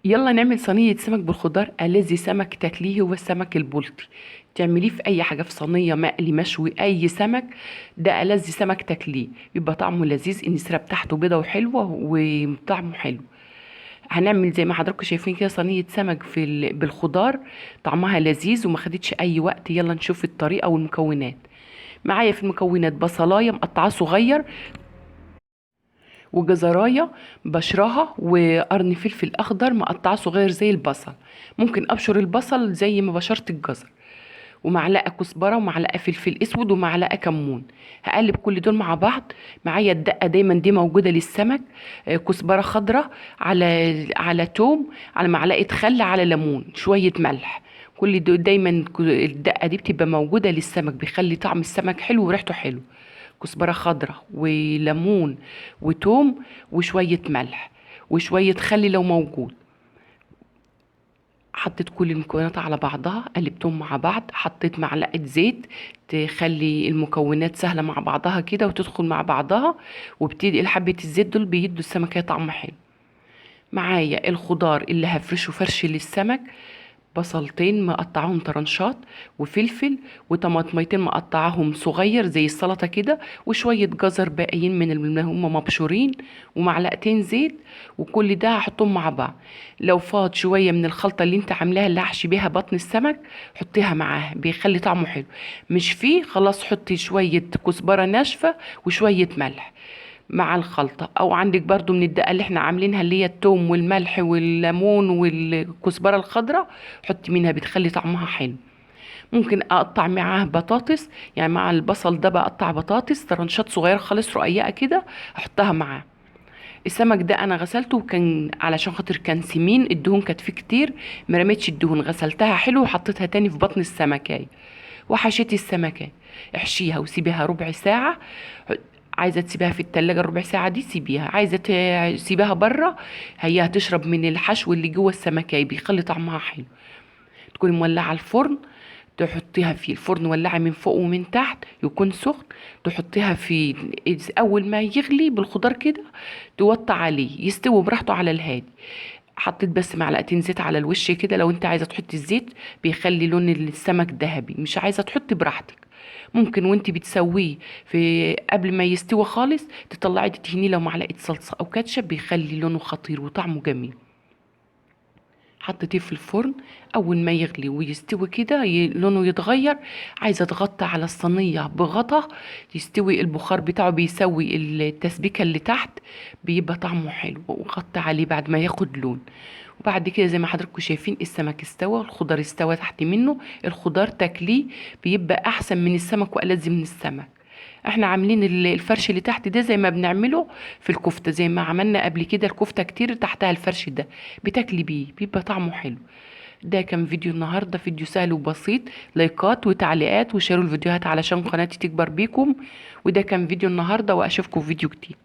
يلا نعمل صينية سمك بالخضار. ألذ سمك تاكليه هو السمك البلطي. تعمليه في أي حاجة، في صينية، مقلي، مشوي، أي سمك. ده ألذ سمك تاكليه، بيبقى طعمه لذيذ، النسرة بتاعته بيضة وحلوة وطعمه حلو. هنعمل زي ما حضراتكم شايفين كده صينية سمك بالخضار. طعمها لذيذ وما خدتش أي وقت. يلا نشوف الطريقة والمكونات. معايا في المكونات بصلاية مقطعة صغير، وجزرايه بشرها، وقرن فلفل اخضر مقطعه صغير زي البصل. ممكن ابشر البصل زي ما بشرت الجزر. ومعلقه كزبره ومعلقه فلفل اسود ومعلقه كمون. هقلب كل دول مع بعض. معايا الدقه دايما دي موجوده للسمك. كزبره خضراء، على توم، على معلقه خل، على ليمون، شويه ملح. كل دول دايما الدقه دي بتبقى موجوده للسمك، بيخلي طعم السمك حلو وريحته حلو. كزبرة خضراء وليمون وتوم وشوية ملح وشوية خل لو موجود. حطيت كل المكونات على بعضها، قلبتهم مع بعض، حطيت معلقة زيت تخلي المكونات سهلة مع بعضها كده وتدخل مع بعضها. وبتدي حبة الزيت دول بيدوا السمكة طعم حلو. معايا الخضار اللي هفرشه فرش للسمك. بصلتين مقطعهم طرنشات، وفلفل، وطماطميتين مقطعهم صغير زي السلطة كده، وشوية جزر باقيين من اللي هم مبشورين، ومعلقتين زيت. وكل ده هحطهم مع بعض. لو فاض شوية من الخلطة اللي انت عاملاها اللي هحشي بيها بطن السمك، حطيها معاها بيخلي طعمه حلو. مش فيه خلاص حطي شوية كزبرة ناشفة وشوية ملح مع الخلطة. او عندك برضو من الدقة اللي احنا عاملينها اللي هي التوم والملح والليمون والكزبرة الخضراء، حطي منها بتخلي طعمها حلو. ممكن اقطع معاه بطاطس، يعني مع البصل ده بقطع بطاطس طرنشات صغيرة خالص رقيقة كده، احطها معاه. السمك ده انا غسلته، وكان علشان خاطر كان سمين، الدهون كانت فيه كتير. مرمتش الدهون، غسلتها حلو وحطيتها تاني في بطن السمكايه. وحشيتي السمكة، احشيها وسيبيها ربع ساعة. عايزة تسيبيها في التلاجة الربع ساعة دي سيبيها، عايزة تسيبيها بره، هي هتشرب من الحشو اللي جوه السمكة، بيخلي طعمها حلو. تكوني مولعة الفرن، تحطيها في الفرن، ولعي من فوق ومن تحت يكون سخن. تحطيها في اول ما يغلي بالخضار كده، توطي عليه يستوي براحته على الهادي. حطيت بس معلقتين زيت على الوش كده، لو انت عايزه تحطي الزيت بيخلي لون السمك ذهبي، مش عايزه تحطي براحتك. ممكن وانت بتسويه في قبل ما يستوي خالص تطلعي تدهنيه لو معلقه صلصه او كاتشب، بيخلي لونه خطير وطعمه جميل. حطيتيه في الفرن، اول ما يغلي ويستوي كده لونه يتغير، عايزه تغطي على الصينيه بغطا يستوي البخار بتاعه، بيسوي التسبيكه اللي تحت، بيبقى طعمه حلو. وغطي عليه بعد ما ياخد لون. وبعد كده زي ما حضراتكم شايفين السمك استوى، الخضار استوى تحت منه. الخضار تاكليه بيبقى احسن من السمك والذ من السمك. احنا عاملين الفرش اللي تحت ده زي ما بنعمله في الكفتة، زي ما عملنا قبل كده الكفتة كتير تحتها الفرش ده، بتاكلي بيه بيبقى طعمه حلو. ده كان فيديو النهاردة، فيديو سهل وبسيط. لايكات وتعليقات وشيروا الفيديوهات علشان قناتي تكبر بيكم. وده كان فيديو النهاردة، واشوفكم في فيديو جديد.